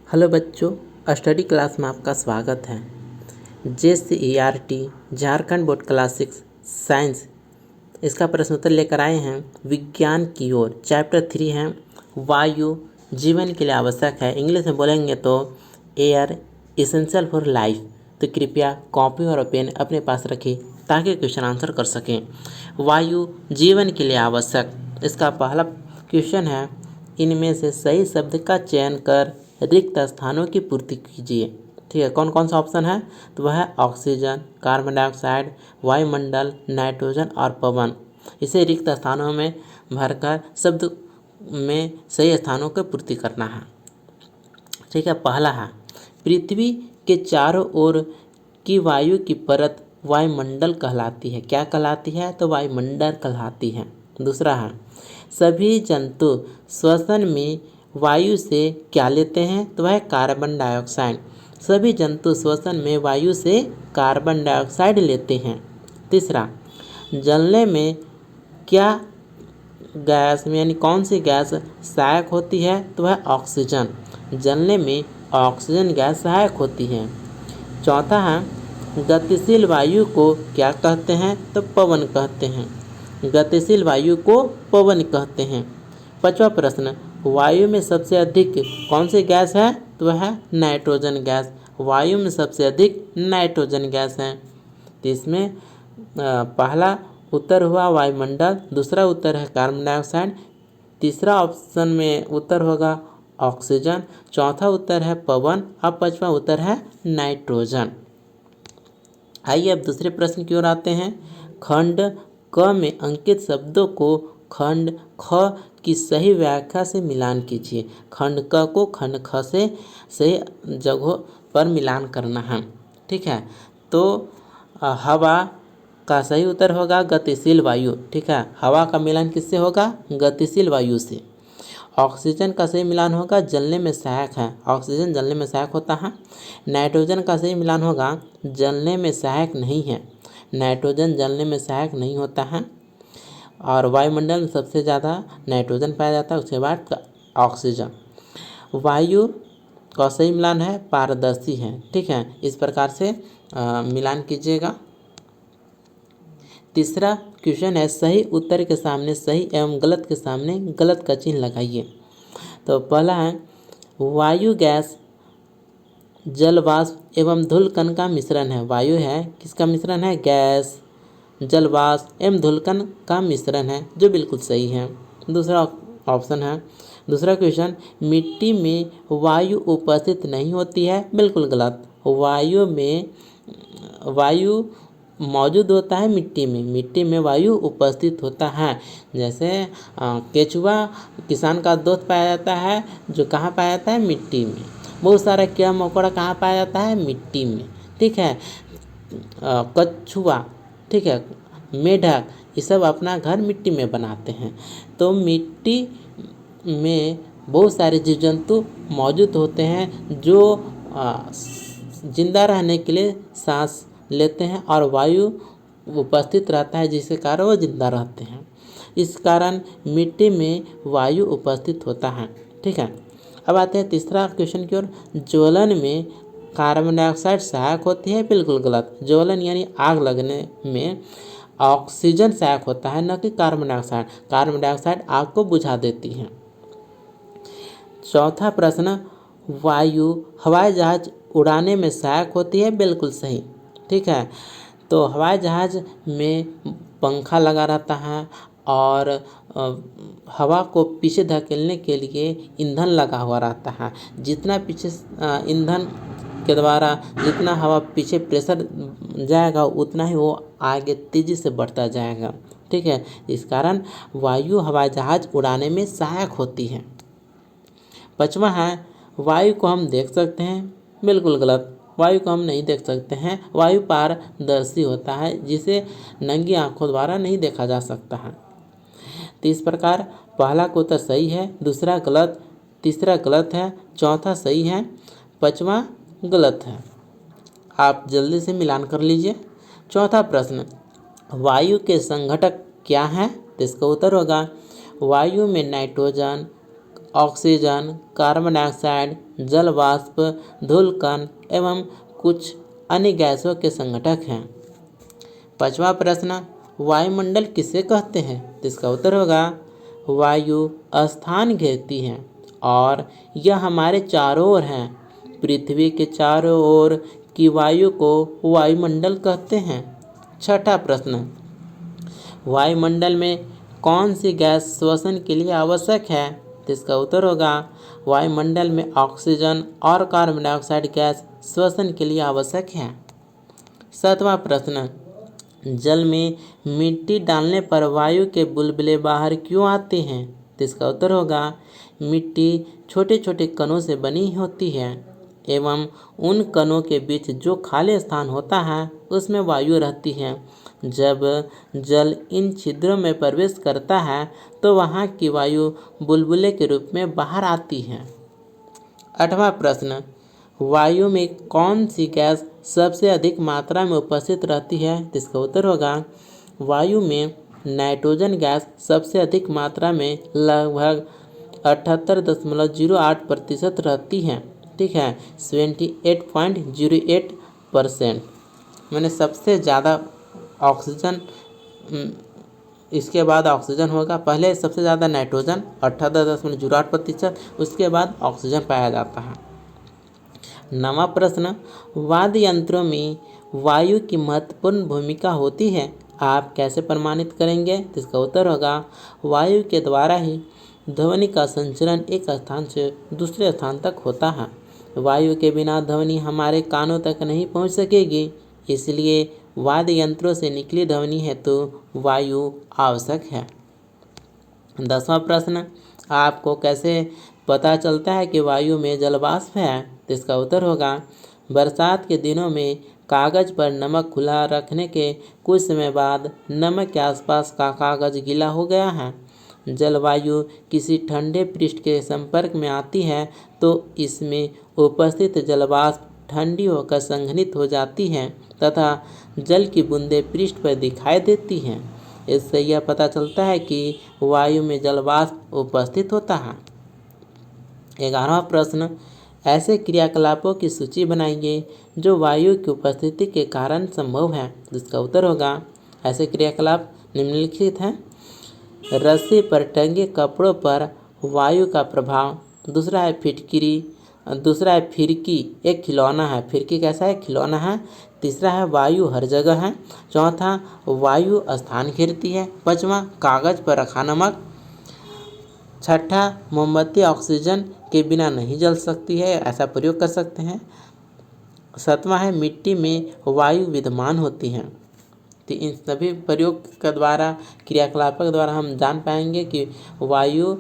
Hello बच्चों, study class में आपका स्वागत है। JCERT Jharkhand board class 6 science इसका प्रश्न उत्तर लेकर आए हैं विज्ञान की ओर। चैप्टर 3 है वायु जीवन के लिए आवश्यक है। इंग्लिश में बोलेंगे तो एयर इसेंशियल फॉर लाइफ। तो कृपया कॉपी और पेन अपने पास रखें ताकि क्वेश्चन आंसर कर सकें। वायु जीवन के लिए आवश्यक, इसका पहला क्वेश्चन है इनमें से सही शब्द का चयन कर रिक्त स्थानों की पूर्ति कीजिए। ठीक है, कौन कौन सा ऑप्शन है? तो वह है ऑक्सीजन, कार्बन डाइऑक्साइड, वायुमंडल, नाइट्रोजन और पवन। इसे रिक्त स्थानों में भरकर शब्द में सही स्थानों की पूर्ति करना है। ठीक है, पहला है पृथ्वी के चारों ओर की वायु की परत वायुमंडल कहलाती है। क्या कहलाती है? तो वायुमंडल कहलाती है। दूसरा है सभी जंतु श्वसन में वायु से क्या लेते हैं? तो वह कार्बन डाइऑक्साइड। सभी जंतु श्वसन में वायु से कार्बन डाइऑक्साइड लेते हैं। तीसरा, जलने में क्या गैस यानी कौन सी गैस सहायक होती है? तो वह ऑक्सीजन। जलने में ऑक्सीजन गैस सहायक होती है। चौथा है गतिशील वायु को क्या कहते हैं? तो पवन कहते हैं। गतिशील वायु को पवन कहते हैं। पांचवा प्रश्न, वायु में सबसे अधिक कौन सी गैस है? तो वह है नाइट्रोजन गैस। वायु में सबसे अधिक नाइट्रोजन गैस है। तो इसमें पहला उत्तर हुआ वायुमंडल, दूसरा उत्तर है कार्बन डाइऑक्साइड, तीसरा ऑप्शन में उत्तर होगा ऑक्सीजन, चौथा उत्तर है पवन और पांचवा उत्तर है नाइट्रोजन। आइए अब दूसरे प्रश्न की ओर आते हैं। खंड क में अंकित शब्दों को खंड ख की सही व्याख्या से मिलान कीजिए। खंड क को खंड ख से सही जगहों पर मिलान करना है। ठीक है, तो हवा का सही उत्तर होगा गतिशील वायु। ठीक है, हवा का मिलान किससे होगा? गतिशील वायु से। ऑक्सीजन का सही मिलान होगा जलने में सहायक है। ऑक्सीजन जलने में सहायक होता है। नाइट्रोजन का सही मिलान होगा जलने में सहायक नहीं है। नाइट्रोजन जलने में सहायक नहीं होता है। और वायुमंडल में सबसे ज़्यादा नाइट्रोजन पाया जाता है, उसके बाद ऑक्सीजन। वायु का सही मिलान है पारदर्शी है। ठीक है, इस प्रकार से मिलान कीजिएगा। तीसरा क्वेश्चन है सही उत्तर के सामने सही एवं गलत के सामने गलत का चिन्ह लगाइए। तो पहला है वायु गैस जल वाष्प एवं धूलकण का मिश्रण है। वायु है किसका मिश्रण है? गैस, जल वाष्प एवं धूलकण का मिश्रण है, जो बिल्कुल सही है। दूसरा ऑप्शन है, दूसरा क्वेश्चन मिट्टी में वायु उपस्थित नहीं होती है। बिल्कुल गलत। वायु में वायु मौजूद होता है मिट्टी में। मिट्टी में वायु उपस्थित होता है। जैसे केचुआ किसान का दोस्त पाया जाता है, जो कहाँ पाया जाता है? मिट्टी में। बहुत सारा कीड़ा मकोड़ा कहाँ पाया जाता है? मिट्टी में। ठीक है, कछुआ, ठीक है, मेढक, ये सब अपना घर मिट्टी में बनाते हैं। तो मिट्टी में बहुत सारे जीव जंतु मौजूद होते हैं जो जिंदा रहने के लिए सांस लेते हैं और वायु उपस्थित रहता है, जिसके कारण वो जिंदा रहते हैं। इस कारण मिट्टी में वायु उपस्थित होता है। ठीक है, अब आते हैं तीसरा क्वेश्चन की ओर। ज्वलन में कार्बन डाइऑक्साइड सहायक होती है। बिल्कुल गलत। ज्वलन यानी आग लगने में ऑक्सीजन सहायक होता है, न कि कार्बन डाइऑक्साइड। कार्बन डाइऑक्साइड आग को बुझा देती है। चौथा प्रश्न, वायु हवाई जहाज उड़ाने में सहायक होती है। बिल्कुल सही। ठीक है, तो हवाई जहाज में पंखा लगा रहता है और हवा को पीछे धकेलने के लिए ईंधन लगा हुआ रहता है। जितना पीछे ईंधन के द्वारा जितना हवा पीछे प्रेशर जाएगा, उतना ही वो आगे तेज़ी से बढ़ता जाएगा। ठीक है, इस कारण वायु हवाई जहाज उड़ाने में सहायक होती है। पांचवा है वायु को हम देख सकते हैं। बिल्कुल गलत। वायु को हम नहीं देख सकते हैं। वायु पारदर्शी होता है, जिसे नंगी आंखों द्वारा नहीं देखा जा सकता है। तो इस प्रकार पहला का उत्तर सही है, दूसरा गलत, तीसरा गलत है, चौथा सही है, पांचवा गलत है। आप जल्दी से मिलान कर लीजिए। चौथा प्रश्न, वायु के संघटक क्या हैं? तो इसका उत्तर होगा वायु में नाइट्रोजन, ऑक्सीजन, कार्बन डाइऑक्साइड, जल वाष्प, धूलकण एवं कुछ अन्य गैसों के संघटक हैं। 5वां प्रश्न, वायुमंडल किसे कहते हैं? तो इसका उत्तर होगा वायु स्थान घेरती है और यह हमारे चारों ओर है। पृथ्वी के चारों ओर की वायु को वायुमंडल कहते हैं। 6ठा प्रश्न, वायुमंडल में कौन सी गैस श्वसन के लिए आवश्यक है? तो इसका उत्तर होगा वायुमंडल में ऑक्सीजन और कार्बन डाइऑक्साइड गैस श्वसन के लिए आवश्यक है। 7वां प्रश्न, जल में मिट्टी डालने पर वायु के बुलबुले बाहर क्यों आते हैं? तो इसका उत्तर होगा मिट्टी छोटे छोटे कणों से बनी होती है एवं उन कणों के बीच जो खाली स्थान होता है उसमें वायु रहती है। जब जल इन छिद्रों में प्रवेश करता है तो वहाँ की वायु बुलबुले के रूप में बाहर आती है। 8वां प्रश्न, वायु में कौन सी गैस सबसे अधिक मात्रा में उपस्थित रहती है? तो इसका उत्तर होगा वायु में नाइट्रोजन गैस सबसे अधिक मात्रा में लगभग 78.08% रहती है। ठीक है, 78.08%। मैंने सबसे ज़्यादा ऑक्सीजन, इसके बाद ऑक्सीजन होगा। पहले सबसे ज़्यादा नाइट्रोजन 78.08%, उसके बाद ऑक्सीजन पाया जाता है। 9वां प्रश्न, वाद्य यंत्रों में वायु की महत्वपूर्ण भूमिका होती है, आप कैसे प्रमाणित करेंगे? तो इसका उत्तर होगा वायु के द्वारा ही ध्वनि का संचरण एक स्थान से दूसरे स्थान तक होता है। वायु के बिना ध्वनि हमारे कानों तक नहीं पहुंच सकेगी, इसलिए वाद्य यंत्रों से निकली ध्वनि हेतु वायु आवश्यक है। 10वां प्रश्न, आपको कैसे पता चलता है कि वायु में जलवाष्प है? तो इसका उत्तर होगा बरसात के दिनों में कागज पर नमक खुला रखने के कुछ समय बाद नमक के आसपास का कागज गीला हो गया है। जलवायु किसी ठंडे पृष्ठ के संपर्क में आती है तो इसमें उपस्थित जलवाष्प ठंडी होकर संघनित हो जाती हैं तथा जल की बूंदें पृष्ठ पर दिखाई देती हैं। इससे यह पता चलता है कि वायु में जलवाष्प उपस्थित होता है। 11वां प्रश्न, ऐसे क्रियाकलापों की सूची बनाइए जो वायु की उपस्थिति के कारण संभव है। जिसका उत्तर होगा ऐसे क्रियाकलाप निम्नलिखित हैं। रस्सी पर टंगे कपड़ों पर वायु का प्रभाव। दूसरा है फिरकी, एक खिलौना है। फिरकी कैसा है? खिलौना है। तीसरा है वायु हर जगह है। चौथा वायु स्थान घेरती है। 5वां कागज पर रखा नमक। 6ठा मोमबत्ती ऑक्सीजन के बिना नहीं जल सकती है, ऐसा प्रयोग कर सकते हैं। 7वां है मिट्टी में वायु विद्यमान होती है। तो इन सभी प्रयोग के द्वारा, क्रियाकलापों के द्वारा हम जान पाएंगे कि वायु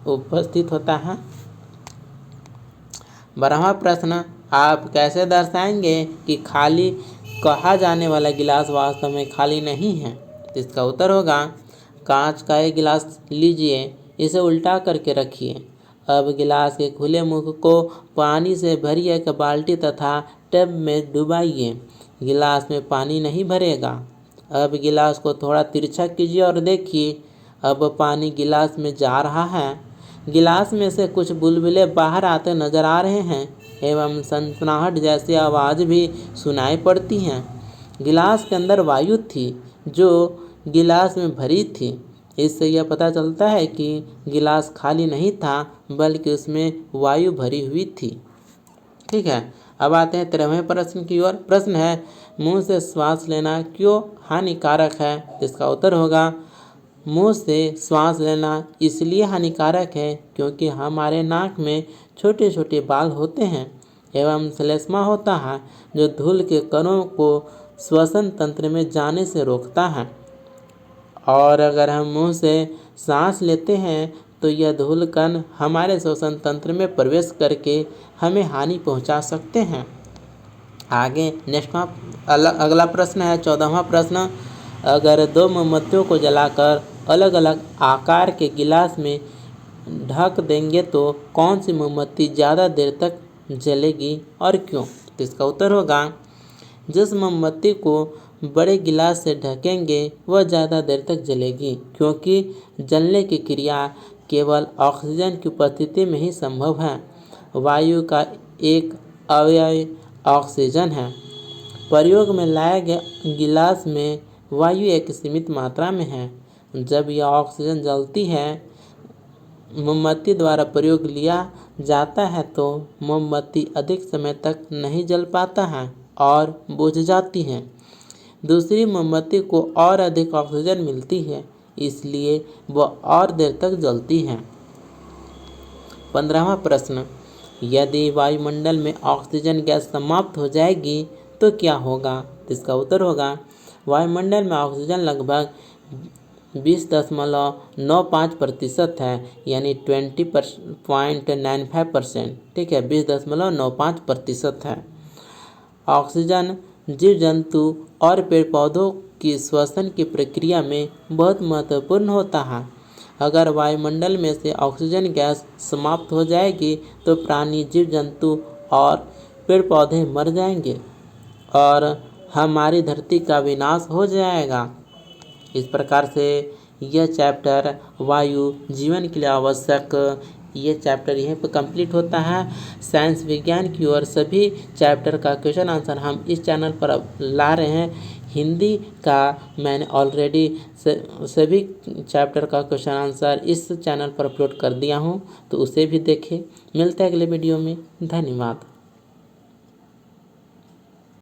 उपस्थित होता है। 12वां प्रश्न, आप कैसे दर्शाएंगे कि खाली कहा जाने वाला गिलास वास्तव में खाली नहीं है? तो इसका उत्तर होगा कांच का एक गिलास लीजिए, इसे उल्टा करके रखिए। अब गिलास के खुले मुख को पानी से भरी एक बाल्टी तथा टब में डुबाइए। गिलास में पानी नहीं भरेगा। अब गिलास को थोड़ा तिरछा कीजिए और देखिए, अब पानी गिलास में जा रहा है। गिलास में से कुछ बुलबुले बाहर आते नजर आ रहे हैं एवं सनसनाहट जैसी आवाज़ भी सुनाई पड़ती हैं। गिलास के अंदर वायु थी जो गिलास में भरी थी। इससे यह पता चलता है कि गिलास खाली नहीं था बल्कि उसमें वायु भरी हुई थी। ठीक है, अब आते हैं 13वें प्रश्न की ओर। प्रश्न है, मुंह से श्वास लेना क्यों हानिकारक है? इसका उत्तर होगा मुंह से श्वास लेना इसलिए हानिकारक है क्योंकि हमारे नाक में छोटे छोटे बाल होते हैं एवं श्लेष्मा होता है जो धूल के कणों को श्वसन तंत्र में जाने से रोकता है। और अगर हम मुंह से सांस लेते हैं तो यह धूल कण हमारे श्वसन तंत्र में प्रवेश करके हमें हानि पहुंचा सकते हैं। आगे अगला प्रश्न है 14वां प्रश्न, अगर 2 मोमबत्तियों को जलाकर अलग अलग आकार के गिलास में ढक देंगे तो कौन सी मोमबत्ती ज़्यादा देर तक जलेगी और क्यों? तो इसका उत्तर होगा जिस मोमबत्ती को बड़े गिलास से ढकेंगे वह ज़्यादा देर तक जलेगी, क्योंकि जलने की क्रिया केवल ऑक्सीजन की उपस्थिति में ही संभव है। वायु का एक अवयव ऑक्सीजन है। प्रयोग में लाया गया गिलास में वायु एक सीमित मात्रा में है। जब यह ऑक्सीजन जलती है, मोमबत्ती द्वारा प्रयोग लिया जाता है तो मोमबत्ती अधिक समय तक नहीं जल पाता है और बुझ जाती है। दूसरी मोमबत्ती को और अधिक ऑक्सीजन मिलती है, इसलिए वह और देर तक जलती है। 15वां प्रश्न, यदि वायुमंडल में ऑक्सीजन गैस समाप्त हो जाएगी तो क्या होगा? इसका उत्तर होगा, वायुमंडल में ऑक्सीजन लगभग 20.95% है, यानी 20.95%। ठीक है, 20.95% है। ऑक्सीजन जीव जंतु और पेड़ पौधों की श्वसन की प्रक्रिया में बहुत महत्वपूर्ण होता है। अगर वायुमंडल में से ऑक्सीजन गैस समाप्त हो जाएगी तो प्राणी, जीव जंतु और पेड़ पौधे मर जाएंगे और हमारी धरती का विनाश हो जाएगा। इस प्रकार से यह चैप्टर वायु जीवन के लिए आवश्यक, ये चैप्टर यहीं पर कंप्लीट होता है। साइंस विज्ञान की ओर सभी चैप्टर का क्वेश्चन आंसर हम इस चैनल पर अब ला रहे हैं। हिंदी का मैंने ऑलरेडी सभी चैप्टर का क्वेश्चन आंसर इस चैनल पर अपलोड कर दिया हूँ, तो उसे भी देखें। मिलते हैं अगले वीडियो में। धन्यवाद।